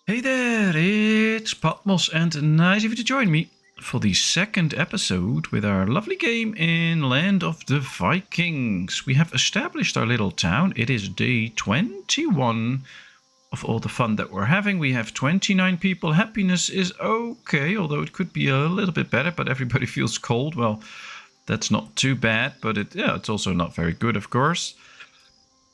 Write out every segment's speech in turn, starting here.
Hey there, it's Patmos and nice of you to join me for the second episode with our lovely game in Land of the Vikings. We have established our little town. It is day 21 of all the fun that we're having. We have 29 people. Happiness is okay, although it could be a little bit better, but everybody feels cold. Well, that's not too bad, but it's also not very good, of course.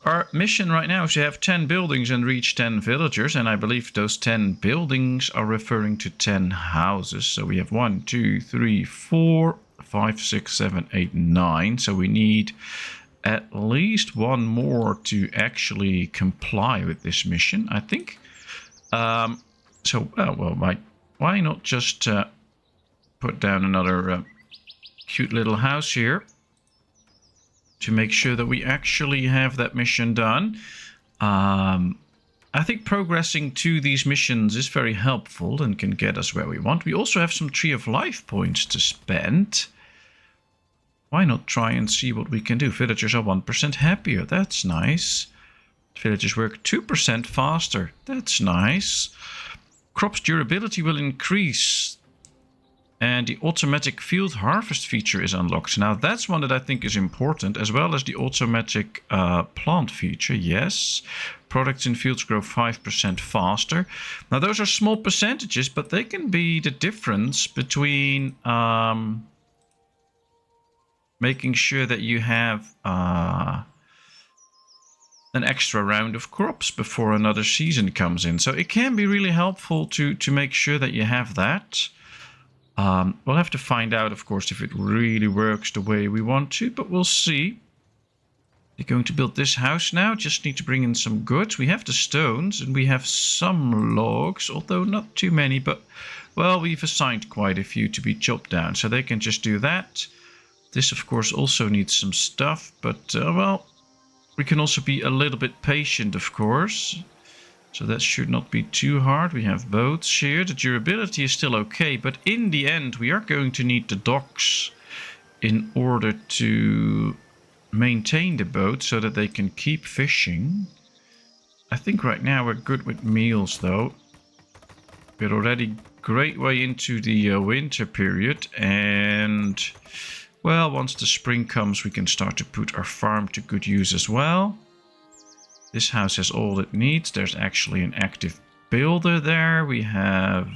Our mission right now is to have 10 buildings and reach 10 villagers. And I believe those 10 buildings are referring to 10 houses. So we have 1, 2, 3, 4, 5, 6, 7, 8, 9. So we need at least one more to actually comply with this mission, I think. Why not just put down another cute little house here to make sure that we actually have that mission done. I think progressing to these missions is very helpful and can get us where we want. We also have some Tree of Life points to spend. Why not try and see what we can do? Villagers are 1% happier. That's nice. Villagers work 2% faster. That's nice. Crops durability will increase. And the automatic field harvest feature is unlocked. Now that's one that I think is important, as well as the automatic plant feature. Yes, products in fields grow 5% faster. Now those are small percentages, but they can be the difference between making sure that you have an extra round of crops before another season comes in. So it can be really helpful to make sure that you have that. We'll have to find out, of course, if it really works the way we want to, but we'll see. They're going to build this house now. Just need to bring in some goods. We have the stones and we have some logs, although not too many, but, well, we've assigned quite a few to be chopped down, so they can just do that. This, of course, also needs some stuff, but, well, we can also be a little bit patient, of course. So that should not be too hard. We have boats here. The durability is still okay, but in the end we are going to need the docks in order to maintain the boat so that they can keep fishing. I think right now we're good with meals though. We're already great way into the winter period, and well, once the spring comes we can start to put our farm to good use as well. This house has all it needs. There's actually an active builder there. We have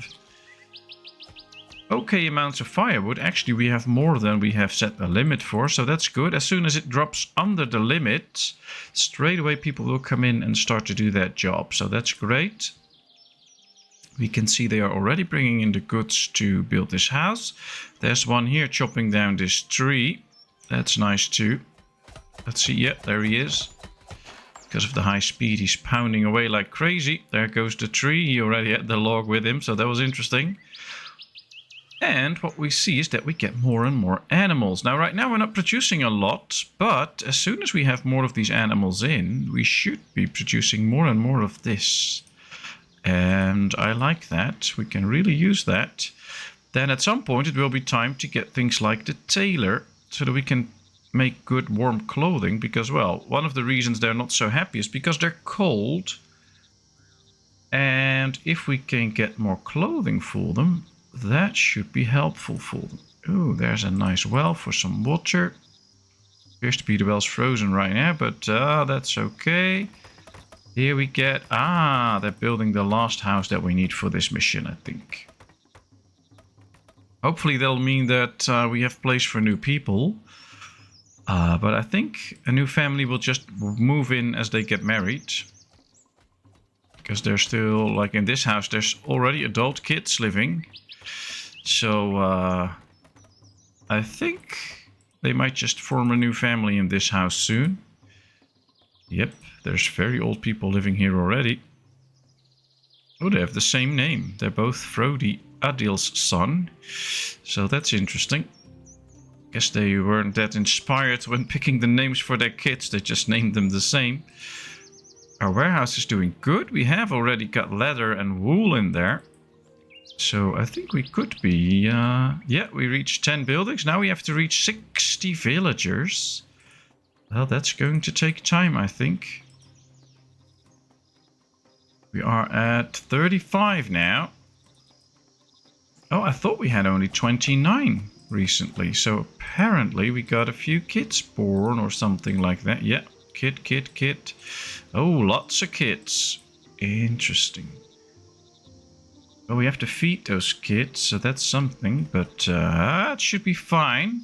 okay amounts of firewood. Actually, we have more than we have set a limit for, so that's good. As soon as it drops under the limit, straight away people will come in and start to do that job. So that's great. We can see they are already bringing in the goods to build this house. There's one here chopping down this tree. That's nice too. Let's see. Yep, there he is. Because of the high speed, he's pounding away like crazy. There goes the tree. He already had the log with him, so that was interesting. And what we see is that we get more and more animals. Now, right now, we're not producing a lot, but as soon as we have more of these animals in, we should be producing more and more of this. And I like that. We can really use that. Then at some point, it will be time to get things like the tailor, so that we can make good warm clothing, because, well, one of the reasons they're not so happy is because they're cold. And if we can get more clothing for them, that should be helpful for them. Oh, there's a nice well for some water. Appears to be the well's frozen right now, but that's okay. Here we get, they're building the last house that we need for this mission, I think. Hopefully that'll mean that we have place for new people. But I think a new family will just move in as they get married. Because they're still, like in this house, there's already adult kids living. So I think they might just form a new family in this house soon. Yep, there's very old people living here already. Oh, they have the same name. They're both Frodi Adil's son. So that's interesting. Guess they weren't that inspired when picking the names for their kids. They just named them the same. Our warehouse is doing good. We have already got leather and wool in there. So I think we could be... yeah, we reached 10 buildings. Now we have to reach 60 villagers. Well, that's going to take time, I think. We are at 35 now. Oh, I thought we had only 29 recently. So apparently we got a few kids born or something like that. Yeah, kid. Oh, lots of kids. Interesting. Well, we have to feed those kids, so that's something. But it should be fine.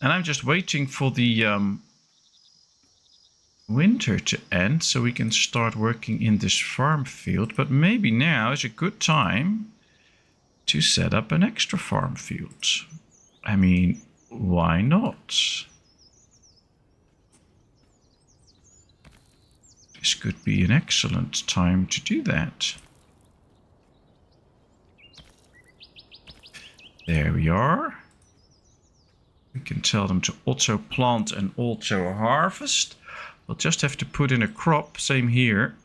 And I'm just waiting for the winter to end so we can start working in this farm field. But maybe now is a good time to set up an extra farm field. I mean, why not? This could be an excellent time to do that. There we are. We can tell them to auto plant and auto harvest. We'll just have to put in a crop, same here.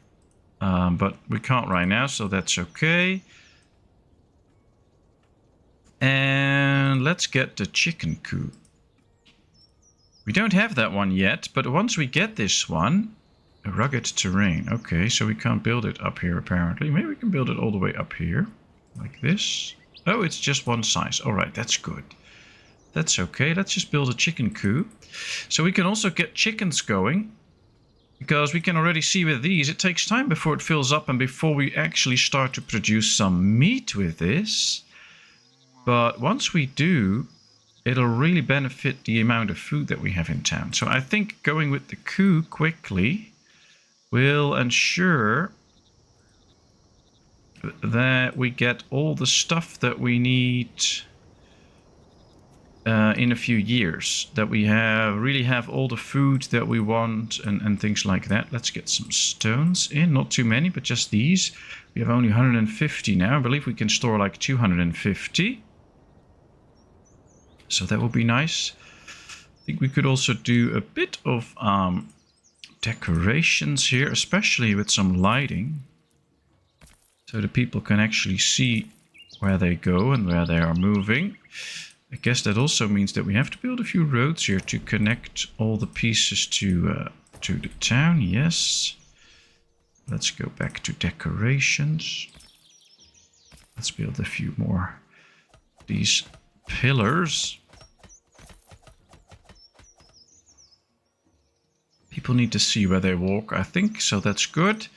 But we can't right now, so that's okay. And let's get the chicken coop. We don't have that one yet, but once we get this one, a rugged terrain. Okay, so we can't build it up here apparently. Maybe we can build it all the way up here, like this. Oh, it's just one size. All right, that's good. That's okay. Let's just build a chicken coop. So we can also get chickens going. Because we can already see with these, it takes time before it fills up and before we actually start to produce some meat with this. But once we do, it'll really benefit the amount of food that we have in town. So I think going with the coop quickly will ensure that we get all the stuff that we need in a few years. That we really have all the food that we want and things like that. Let's get some stones in. Not too many, but just these. We have only 150 now. I believe we can store like 250. So that will be nice. I think we could also do a bit of decorations here, especially with some lighting. So the people can actually see where they go and where they are moving. I guess that also means that we have to build a few roads here to connect all the pieces to the town. Yes. Let's go back to decorations. Let's build a few more of these pillars. People need to see where they walk, I think, so that's good.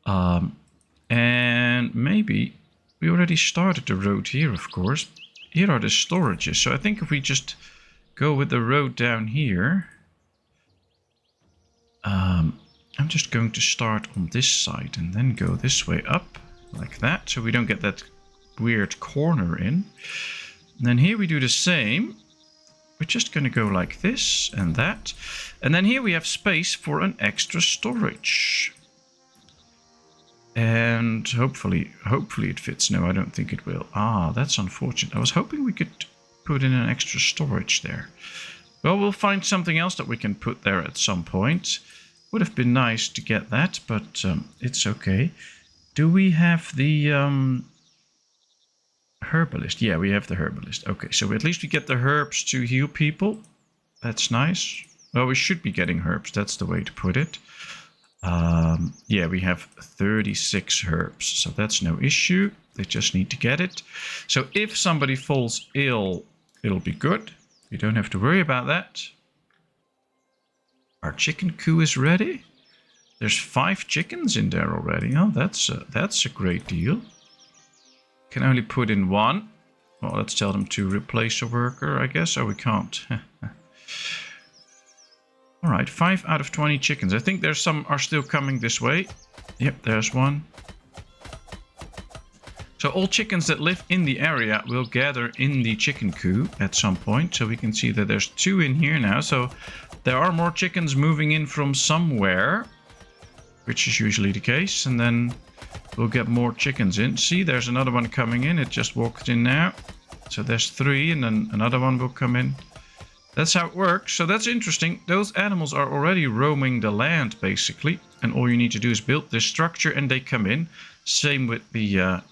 And maybe we already started the road here, of course. Here are the storages. So I think if we just go with the road down here. I'm just going to start on this side and then go this way up like that. So we don't get that weird corner in. And then here we do the same. We're just going to go like this and that. And then here we have space for an extra storage. And hopefully it fits. No, I don't think it will. Ah, that's unfortunate. I was hoping we could put in an extra storage there. Well, we'll find something else that we can put there at some point. Would have been nice to get that, but it's okay. Do we have the herbalist? Yeah, we have the herbalist. Okay, so at least we get the herbs to heal people. That's nice. Well, we should be getting herbs. That's the way to put it. Yeah, we have 36 herbs, so that's no issue. They just need to get it. So if somebody falls ill, it'll be good. You don't have to worry about that. Our chicken coop is ready. There's 5 chickens in there already. Oh, that's a great deal. Can only put in 1. Well, let's tell them to replace a worker, I guess. Oh, we can't. All right, 5 out of 20 chickens. I think there's some are still coming this way. Yep, there's one. So all chickens that live in the area will gather in the chicken coop at some point. So we can see that there's 2 in here now. So there are more chickens moving in from somewhere, which is usually the case. And then we'll get more chickens in. See, there's another one coming in. It just walked in now. So there's 3 and then another one will come in. That's how it works. So that's interesting. Those animals are already roaming the land, basically. And all you need to do is build this structure and they come in. Same with the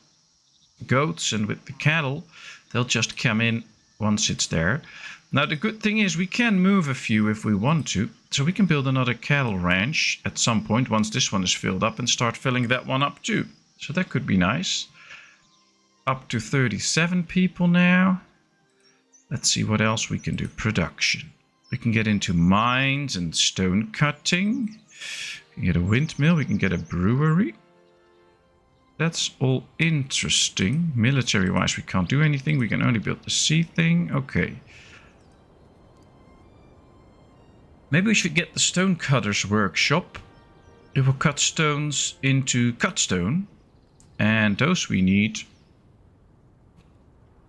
goats and with the cattle. They'll just come in once it's there. Now, the good thing is we can move a few if we want to. So we can build another cattle ranch at some point once this one is filled up and start filling that one up too. So that could be nice. Up to 37 people now. Let's see what else we can do. Production. We can get into mines and stone cutting. We can get a windmill. We can get a brewery. That's all interesting. Military-wise, we can't do anything. We can only build the sea thing. Okay. Maybe we should get the stonecutter's workshop. It will cut stones into cut stone. And those we need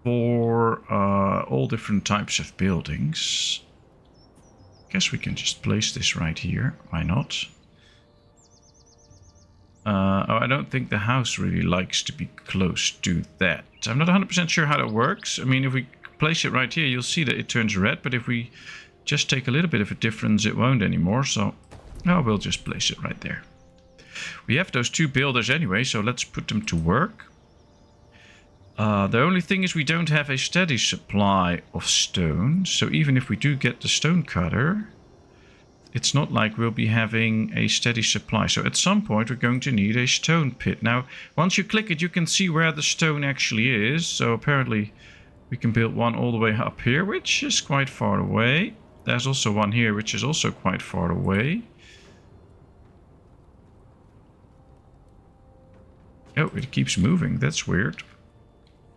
for all different types of buildings. Guess we can just place this right here. Why not? I don't think the house really likes to be close to that. I'm not 100% sure how that works. I mean, if we place it right here, you'll see that it turns red. But if we just take a little bit of a difference, it won't anymore. So we'll just place it right there. We have those two builders anyway, so let's put them to work. The only thing is we don't have a steady supply of stone. So even if we do get the stone cutter, it's not like we'll be having a steady supply. So at some point we're going to need a stone pit. Now, once you click it, you can see where the stone actually is. So apparently we can build one all the way up here, which is quite far away. There's also one here, which is also quite far away. Oh, it keeps moving. That's weird.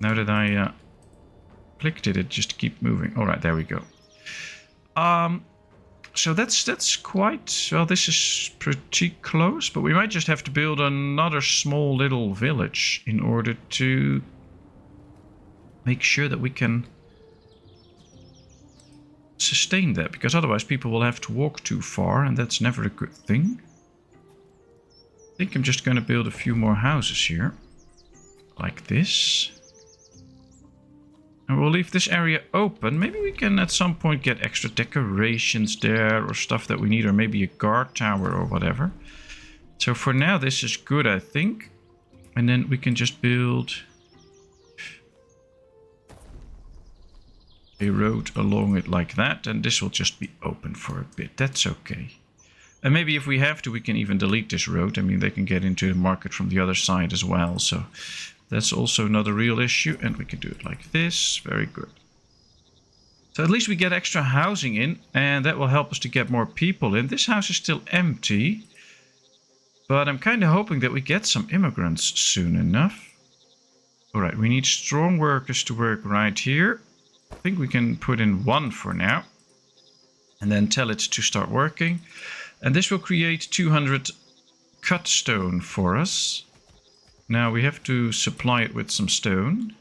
Now that I clicked it, it just keeps moving. All right, there we go. So that's quite... Well, this is pretty close, but we might just have to build another small little village in order to make sure that we can sustain that, because otherwise people will have to walk too far, and that's never a good thing. I think I'm just going to build a few more houses here, like this. And we'll leave this area open. Maybe we can at some point get extra decorations there or stuff that we need, or maybe a guard tower or whatever. So for now, this is good, I think. And then we can just build a road along it like that. And this will just be open for a bit. That's okay. And maybe if we have to, we can even delete this road. I mean, they can get into the market from the other side as well. So that's also not a real issue. And we can do it like this. Very good. So at least we get extra housing in. And that will help us to get more people in. This house is still empty. But I'm kind of hoping that we get some immigrants soon enough. Alright, we need strong workers to work right here. I think we can put in one for now. And then tell it to start working. And this will create 200 cut stone for us. Now we have to supply it with some stone.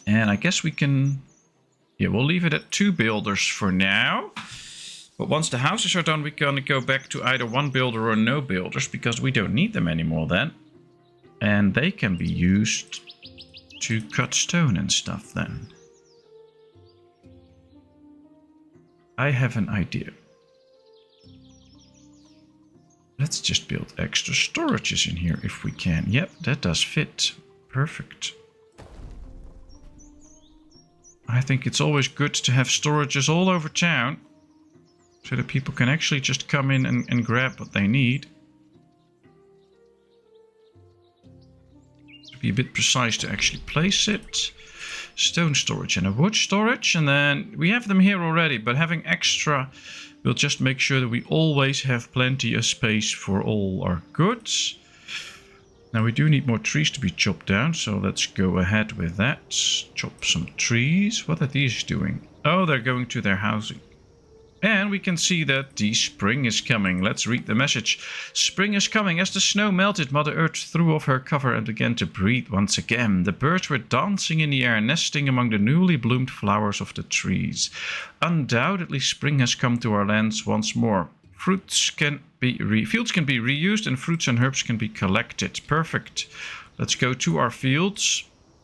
And I guess we can... Yeah, we'll leave it at 2 builders for now. But once the houses are done, we're going to go back to either 1 builder or no builders, because we don't need them anymore then. And they can be used to cut stone and stuff then. I have an idea. Let's just build extra storages in here if we can. Yep, that does fit. Perfect. I think it's always good to have storages all over town, so that people can actually just come in and grab what they need. To be a bit precise to actually place it. Stone storage and a wood storage. And then we have them here already, but having extra will just make sure that we always have plenty of space for all our goods. Now we do need more trees to be chopped down, so let's go ahead with that. Chop some trees. What are these doing? Oh, they're going to their housing. And we can see that the spring is coming. Let's read the message. Spring is coming. As the snow melted, Mother Earth threw off her cover and began to breathe once again. The birds were dancing in the air, nesting among the newly bloomed flowers of the trees. Undoubtedly, spring has come to our lands once more. Fields can be reused, and fruits and herbs can be collected. Perfect. Let's go to our fields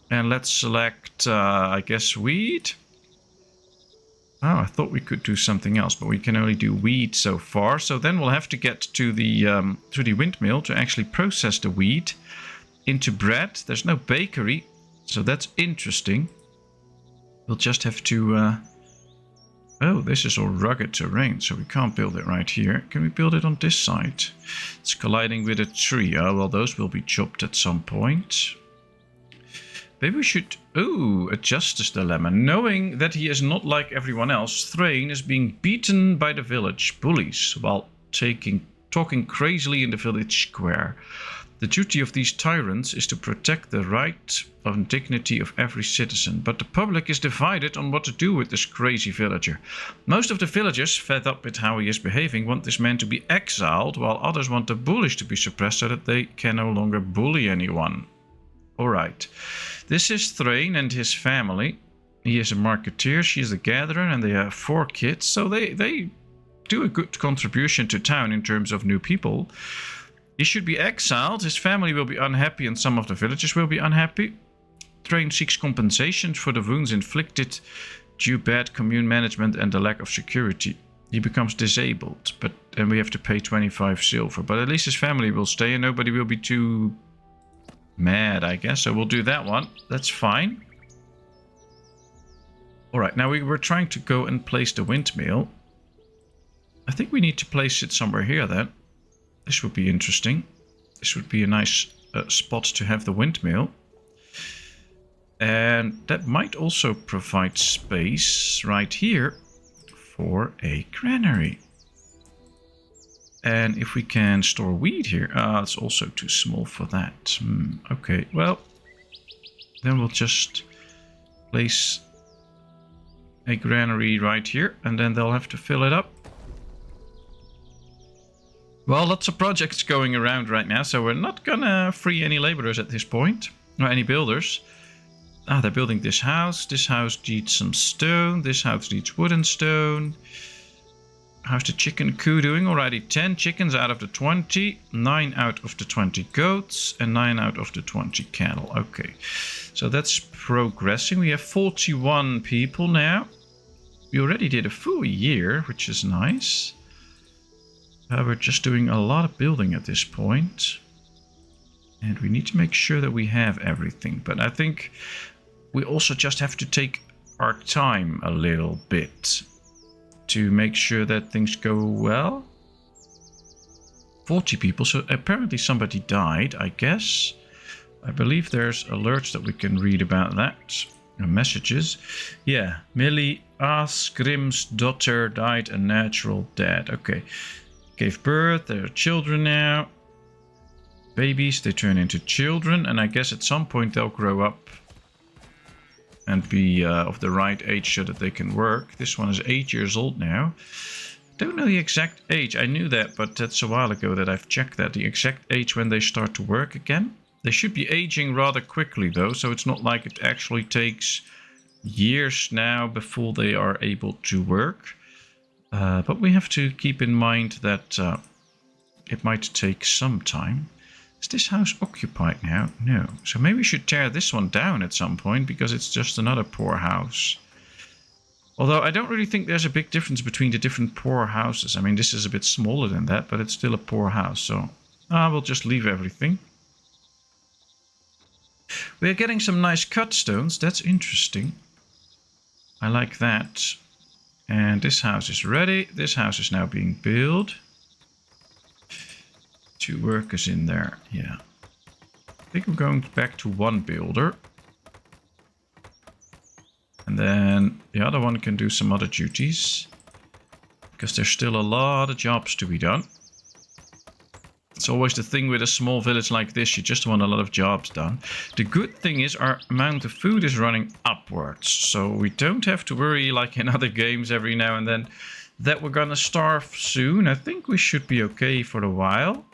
and let's select, I guess, wheat. Oh, I thought we could do something else, but we can only do wheat so far. So then we'll have to get to the windmill to actually process the wheat into bread. There's no bakery, so that's interesting. We'll just have to... Oh, this is all rugged terrain, so we can't build it right here. Can we build it on this side? It's colliding with a tree. Oh, well, those will be chopped at some point. Maybe we should... Ooh, a justice dilemma. Knowing that he is not like everyone else, Thrain is being beaten by the village bullies while talking crazily in the village square. The duty of these tyrants is to protect the right and dignity of every citizen, but the public is divided on what to do with this crazy villager. Most of the villagers, fed up with how he is behaving, want this man to be exiled, while others want the bullies to be suppressed so that they can no longer bully anyone. Alright, this is Thrain and his family. He is a marketeer, she is a gatherer, and they have 4 kids, so they do a good contribution to town in terms of new people. He should be exiled, his family will be unhappy, and some of the villagers will be unhappy. Thrain seeks compensation for the wounds inflicted due bad commune management and the lack of security. He becomes disabled, but then we have to pay 25 silver. But at least his family will stay and nobody will be too mad, I guess. So we'll do that one. That's fine. Alright, now we were trying to go and place the windmill. I think we need to place it somewhere here then. This would be interesting. This would be a nice spot to have the windmill. And that might also provide space right here for a granary. And if we can store wheat here... it's also too small for that. Okay, well, then we'll just place a granary right here. And then they'll have to fill it up. Well, lots of projects going around right now, so we're not gonna free any laborers at this point. Or any builders. They're building this house. This house needs some stone. This house needs wood and stone. How's the chicken coop doing? Alrighty, 10 chickens out of the 20. 9 out of the 20 goats. And 9 out of the 20 cattle. Okay, so that's progressing. We have 41 people now. We already did a full year, which is nice. We're just doing a lot of building at this point. And we need to make sure that we have everything. But I think we also just have to take our time a little bit to make sure that things go well. 40 people, so apparently somebody died, I guess. I believe there's alerts that we can read about that. Messages. Yeah, Millie Asgrim's daughter died a natural death. Okay. Gave birth, there are children now. Babies, they turn into children, and I guess at some point they'll grow up and be of the right age so that they can work. This one is 8 years old now. Don't know the exact age, I knew that, but that's a while ago that I've checked that. The exact age when they start to work again. They should be aging rather quickly though, so it's not like it actually takes years now before they are able to work. But we have to keep in mind that it might take some time. Is this house occupied now? No. So maybe we should tear this one down at some point because it's just another poor house. Although I don't really think there's a big difference between the different poor houses. I mean, this is a bit smaller than that, but it's still a poor house. So we'll just leave everything. We're getting some nice cut stones. That's interesting. I like that. And this house is ready. This house is now being built. 2 workers in there. Yeah. I think we're going back to 1 builder. And then the other one can do some other duties. Because there's still a lot of jobs to be done. It's always the thing with a small village like this. You just want a lot of jobs done. The good thing is our amount of food is running upwards. So we don't have to worry like in other games every now and then that we're gonna starve soon. I think we should be okay for a while.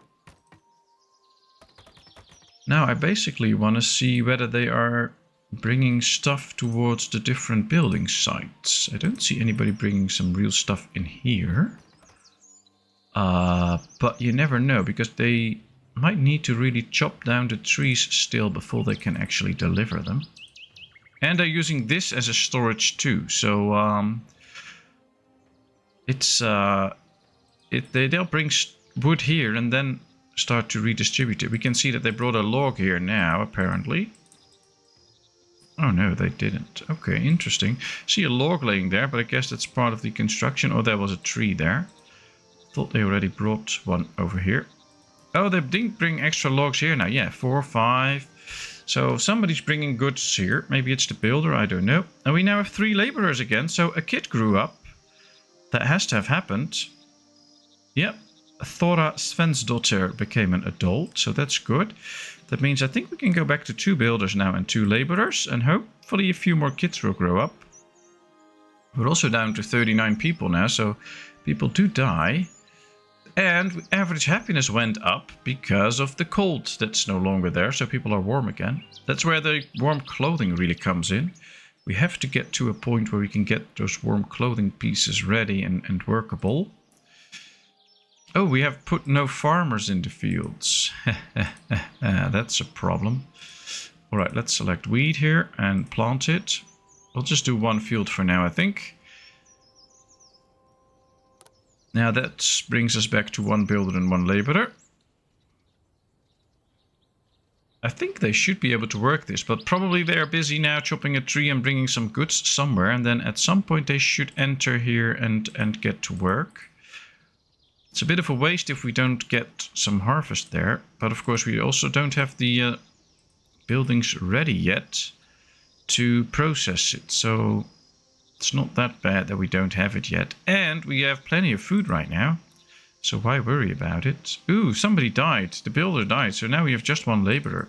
Now I basically want to see whether they are bringing stuff towards the different building sites. I don't see anybody bringing some real stuff in here. But you never know, because they might need to really chop down the trees still before they can actually deliver them. And they're using this as a storage too, so they'll bring wood here and then start to redistribute it. We can see that they brought a log here now, apparently. Oh no, they didn't. Okay, interesting. See a log laying there, but I guess that's part of the construction. Oh, there was a tree there. Thought they already brought one over here. Oh, they didn't bring extra logs here now. Yeah, 4, 5. So somebody's bringing goods here. Maybe it's the builder, I don't know. And we now have 3 laborers again. So a kid grew up. That has to have happened. Yep. Thora Svensdottir became an adult, so that's good. That means I think we can go back to 2 builders now and 2 laborers, and hopefully a few more kids will grow up. We're also down to 39 people now, so people do die. And average happiness went up because of the cold that's no longer there, so people are warm again. That's where the warm clothing really comes in. We have to get to a point where we can get those warm clothing pieces ready and workable. Oh, we have put no farmers in the fields. That's a problem. All right, let's select wheat here and plant it. We'll just do 1 field for now, I think. Now that brings us back to 1 builder and 1 laborer. I think they should be able to work this, but probably they are busy now chopping a tree and bringing some goods somewhere. And then at some point they should enter here and get to work. It's a bit of a waste if we don't get some harvest there. But of course we also don't have the buildings ready yet to process it. So it's not that bad that we don't have it yet. And we have plenty of food right now. So why worry about it? Ooh, somebody died. The builder died. So now we have just 1 laborer.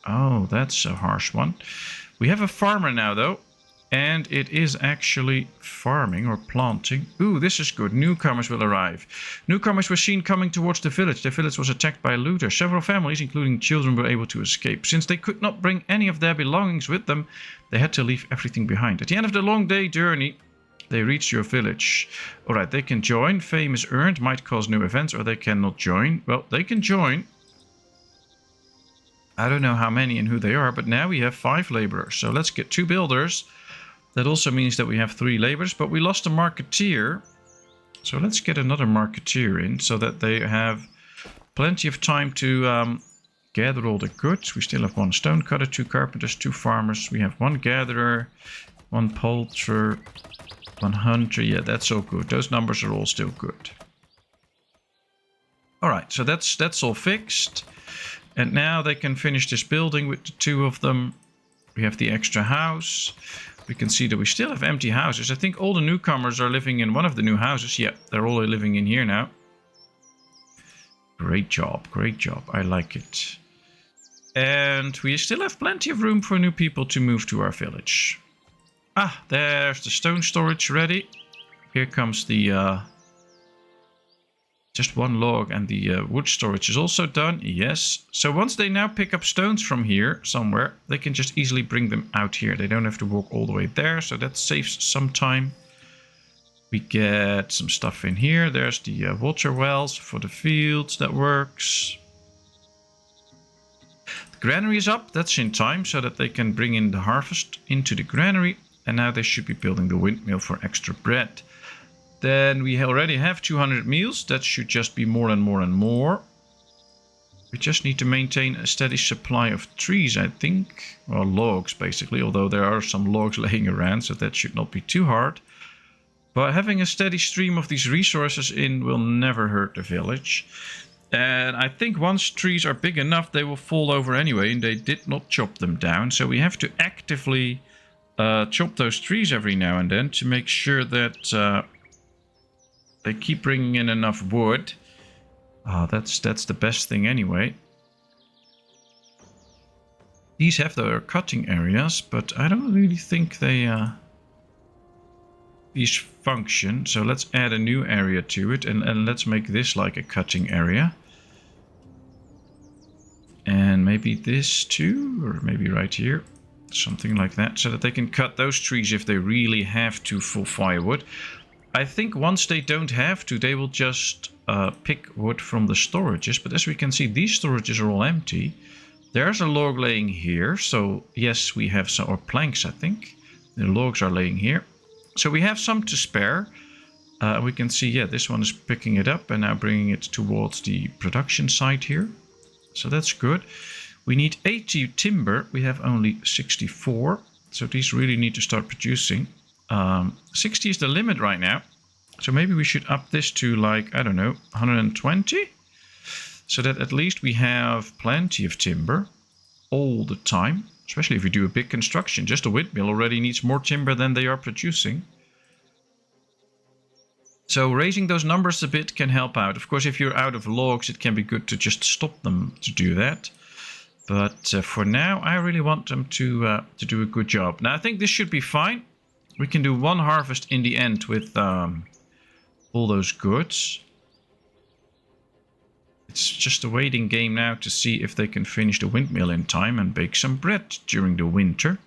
Oh, that's a harsh one. We have a farmer now though. And it is actually farming or planting. Ooh, this is good. Newcomers will arrive. Newcomers were seen coming towards the village. The village was attacked by looters. Several families, including children, were able to escape. Since they could not bring any of their belongings with them, they had to leave everything behind. At the end of the long day journey, they reached your village. Alright, they can join. Fame is earned. Might cause new events, or they cannot join. Well, they can join. I don't know how many and who they are, but now we have 5 laborers. So let's get 2 builders. That also means that we have 3 laborers, but we lost a marketeer. So let's get another marketeer in so that they have plenty of time to gather all the goods. We still have 1 stonecutter, 2 carpenters, 2 farmers. We have 1 gatherer, 1 poulterer, 1 hunter. Yeah, that's all good. Those numbers are all still good. All right, so that's all fixed. And now they can finish this building with the 2 of them. We have the extra house. We can see that we still have empty houses. I think all the newcomers are living in one of the new houses. Yeah, they're all living in here now. Great job, great job. I like it. And we still have plenty of room for new people to move to our village. Ah, there's the stone storage ready. Here comes the... just 1 log, and the wood storage is also done. Yes. So once they now pick up stones from here somewhere, they can just easily bring them out here. They don't have to walk all the way there, so that saves some time. We get some stuff in here. There's the water wells for the fields. That works. The granary is up. That's in time so that they can bring in the harvest into the granary. And now they should be building the windmill for extra bread. Then we already have 200 meals. That should just be more and more and more. We just need to maintain a steady supply of trees, I think. Or logs, basically. Although there are some logs laying around, so that should not be too hard. But having a steady stream of these resources in will never hurt the village. And I think once trees are big enough, they will fall over anyway. And they did not chop them down. So we have to actively chop those trees every now and then to make sure that... they keep bringing in enough wood. That's the best thing anyway. These have their cutting areas, but I don't really think these function. So let's add a new area to it, and let's make this like a cutting area. And maybe this too, or maybe right here. Something like that, so that they can cut those trees if they really have to for firewood. I think once they don't have to, they will just pick wood from the storages. But as we can see, these storages are all empty. There's a log laying here. So yes, we have some, or planks, I think. The logs are laying here. So we have some to spare. We can see, yeah, this one is picking it up and now bringing it towards the production site here. So that's good. We need 80 timber. We have only 64. So these really need to start producing. 60 is the limit right now. So maybe we should up this to like, I don't know, 120? So that at least we have plenty of timber all the time. Especially if you do a big construction. Just a windmill already needs more timber than they are producing. So raising those numbers a bit can help out. Of course, if you're out of logs, it can be good to just stop them to do that. But for now, I really want them to do a good job. Now, I think this should be fine. We can do one harvest in the end with all those goods. It's just a waiting game now to see if they can finish the windmill in time and bake some bread during the winter.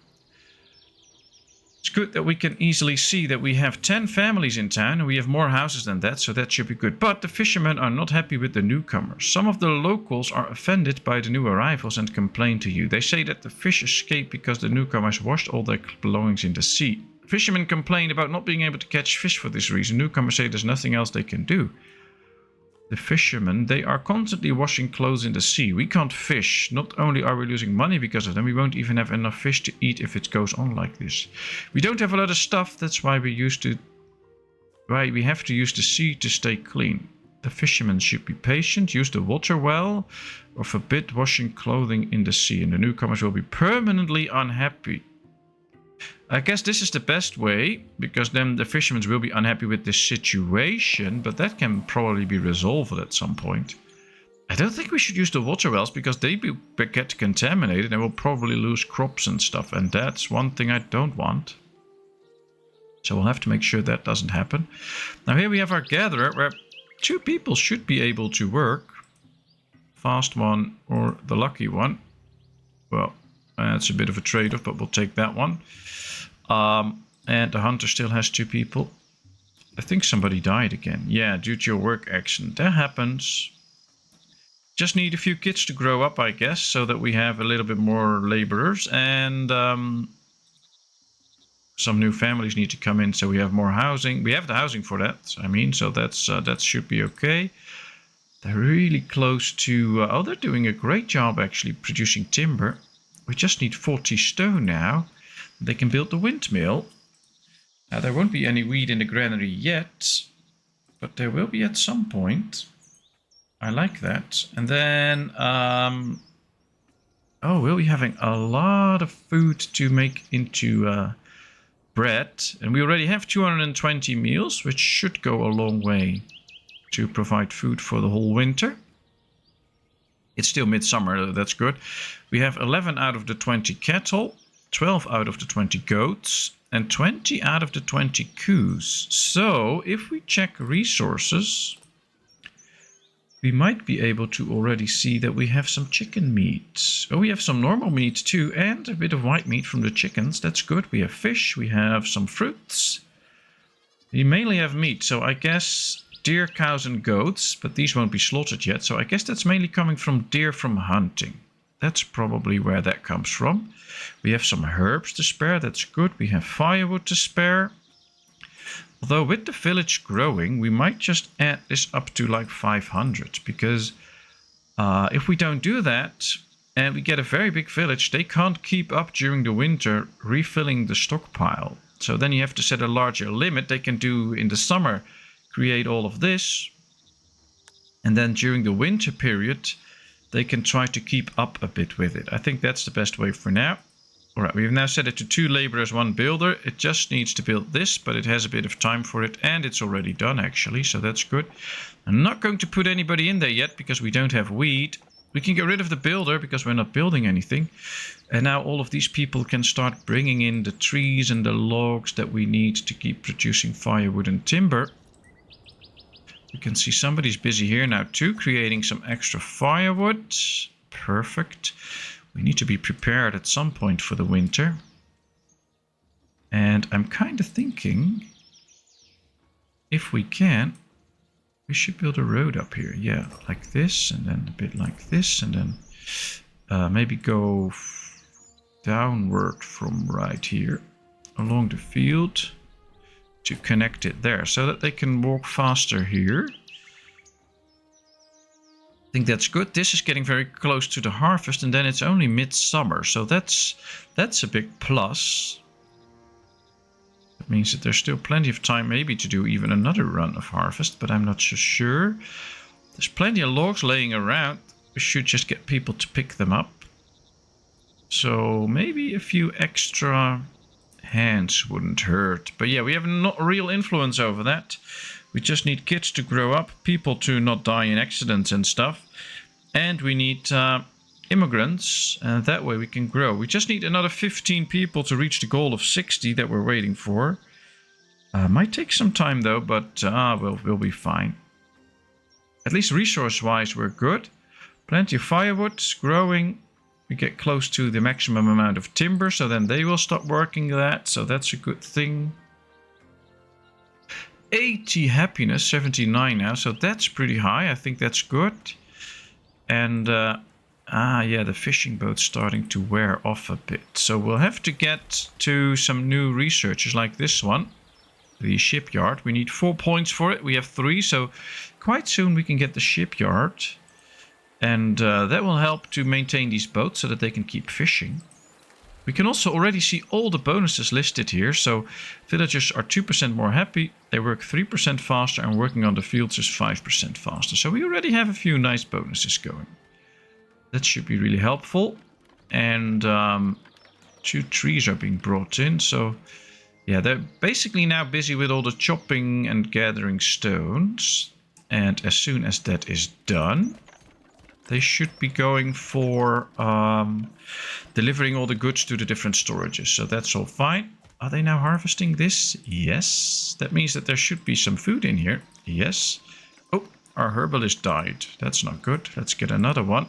It's good that we can easily see that we have 10 families in town and we have more houses than that, so that should be good. But the fishermen are not happy with the newcomers. Some of the locals are offended by the new arrivals and complain to you. They say that the fish escaped because the newcomers washed all their belongings in the sea. Fishermen complain about not being able to catch fish for this reason. Newcomers say there's nothing else they can do. The fishermen, they are constantly washing clothes in the sea. We can't fish. Not only are we losing money because of them, we won't even have enough fish to eat if it goes on like this. We don't have a lot of stuff, that's why we have to use the sea to stay clean. The fishermen should be patient, use the water well, or forbid washing clothing in the sea, and the newcomers will be permanently unhappy. I guess this is the best way, because then the fishermen will be unhappy with this situation, but that can probably be resolved at some point. I don't think we should use the water wells, because they get contaminated and we'll probably lose crops and stuff, and that's one thing I don't want. So we'll have to make sure that doesn't happen. Now here we have our gatherer, where 2 people should be able to work. Fast one or the lucky one. Well, that's a bit of a trade-off, but we'll take that one. And the hunter still has 2 people. I think somebody died again. Yeah, due to your work accident. That happens. Just need a few kids to grow up, I guess, so that we have a little bit more laborers. And some new families need to come in, so we have more housing. We have the housing for that, I mean, so that should be okay. They're really close to... oh, they're doing a great job, actually, producing timber. We just need 40 stone now. They can build the windmill. Now, there won't be any wheat in the granary yet, but there will be at some point. I like that. And then, oh, we'll be having a lot of food to make into bread. And we already have 220 meals, which should go a long way to provide food for the whole winter. It's still midsummer, that's good. We have 11 out of the 20 cattle, 12 out of the 20 goats, and 20 out of the 20 cows. So, if we check resources, we might be able to already see that we have some chicken meat. Oh, we have some normal meat too, and a bit of white meat from the chickens. That's good. We have fish, we have some fruits. We mainly have meat, so I guess deer, cows, and goats, but these won't be slaughtered yet. So I guess that's mainly coming from deer from hunting. That's probably where that comes from. We have some herbs to spare, that's good. We have firewood to spare. Although with the village growing, we might just add this up to like 500. Because if we don't do that, and we get a very big village, they can't keep up during the winter refilling the stockpile. So then you have to set a larger limit. They can do in the summer, create all of this. And then during the winter period, they can try to keep up a bit with it. I think that's the best way for now. All right, we've now set it to 2 laborers, 1 builder. It just needs to build this, but it has a bit of time for it, and it's already done actually, so that's good. I'm not going to put anybody in there yet because we don't have wheat. We can get rid of the builder because we're not building anything. And now all of these people can start bringing in the trees and the logs that we need to keep producing firewood and timber. You can see somebody's busy here now too, creating some extra firewood. Perfect. We need to be prepared at some point for the winter. And I'm kind of thinking, if we can, we should build a road up here. Yeah, like this, and then a bit like this, and then maybe go downward from right here along the field to connect it there so that they can walk faster here. I think that's good. This is getting very close to the harvest, and then it's only midsummer, so that's a big plus. That means that there's still plenty of time maybe to do even another run of harvest, but I'm not so sure. There's plenty of logs laying around. We should just get people to pick them up. So maybe a few extra hands wouldn't hurt. But yeah, we have no real influence over that. We just need kids to grow up, people to not die in accidents and stuff. And we need immigrants, and that way we can grow. We just need another 15 people to reach the goal of 60 that we're waiting for. Might take some time though, but we'll be fine. At least resource-wise we're good. Plenty of firewood growing. We get close to the maximum amount of timber, so then they will stop working that, so that's a good thing. 80 happiness, 79 now, so that's pretty high. I think that's good. And yeah, the fishing boat's starting to wear off a bit. So we'll have to get to some new researchers like this one. The shipyard. We need 4 points for it. We have 3, so quite soon we can get the shipyard. And that will help to maintain these boats so that they can keep fishing. We can also already see all the bonuses listed here. So villagers are 2% more happy. They work 3% faster, and working on the fields is 5% faster. So we already have a few nice bonuses going. That should be really helpful. And 2 trees are being brought in. So yeah, they're basically now busy with all the chopping and gathering stones. And as soon as that is done, they should be going for delivering all the goods to the different storages. So that's all fine. Are they now harvesting this? Yes. That means that there should be some food in here. Yes. Oh, our herbalist died. That's not good. Let's get another one.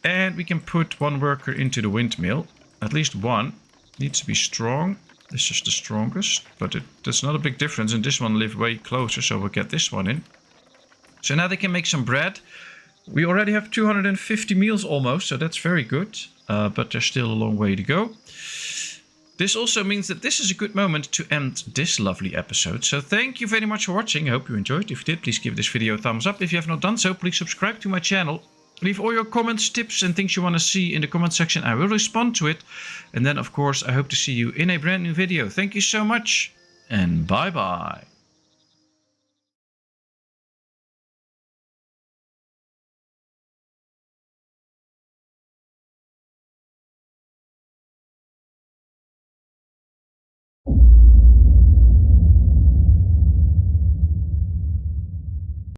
And we can put 1 worker into the windmill. At least 1. Needs to be strong. This is the strongest. But there's not a big difference. And this one lives way closer. So we'll get this one in. So now they can make some bread. We already have 250 meals almost, so that's very good. But there's still a long way to go. This also means that this is a good moment to end this lovely episode. So thank you very much for watching. I hope you enjoyed. If you did, please give this video a thumbs up. If you have not done so, please subscribe to my channel. Leave all your comments, tips and things you want to see in the comment section. I will respond to it. And then, of course, I hope to see you in a brand new video. Thank you so much and bye-bye.